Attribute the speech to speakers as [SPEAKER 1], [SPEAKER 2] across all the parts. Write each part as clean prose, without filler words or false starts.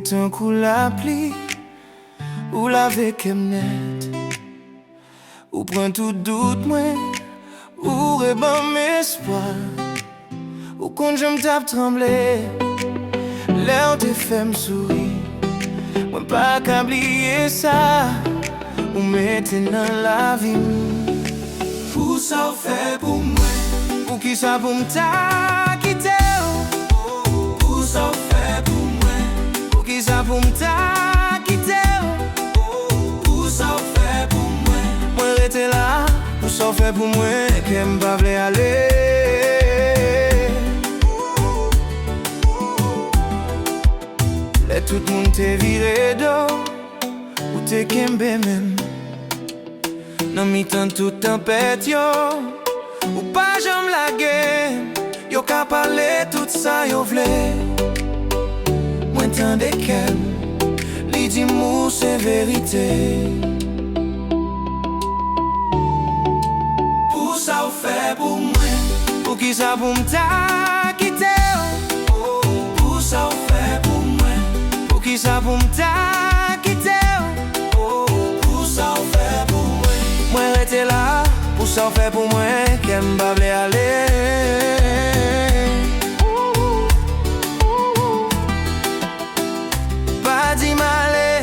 [SPEAKER 1] tan kou la pli, ou lave kem net. Ou pren tout doute mwen, ou reban m'espoir. Ou kon jom tap tremble, lè ou te fèm souri. Mwen pa kabliye sa, ou mette nan la vi mou. Pou sa ou fè pou mwen, pou ki sa pou m'ta kite ou. Pou sa ou fè pou mwen, pou ki sa pou m'ta kite ou. Pou sa ou fè pou mwen, mwen rete la. Pou sa ou fè pou mwen, kem pa vle ale. Lè tout moun te vire do, ou te kembe men. Nan mi tan tout tempête yo, ou pa jom lage. Yo ka pale tout sa yo vle. Mwen tan de kem, li di mou se verite. Pou sa ou fè pou mwen, pou ki sa pou m'ta kite ou. Pou sa ou fè pou mwen, pou ki sa pou m'ta kite ou. Pou sa ou fè pou mwen, mwen rete la. Pou sa ou fè pou mwen, kem pa vle ale. Pa di male,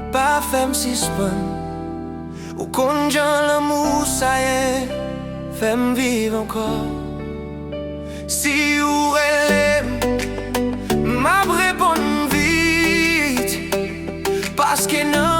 [SPEAKER 1] pa fèm sispon. Ou kon jan l'amou sa ye, fèm viv ankor. Si ou relem, m'ap repon vite, paske nan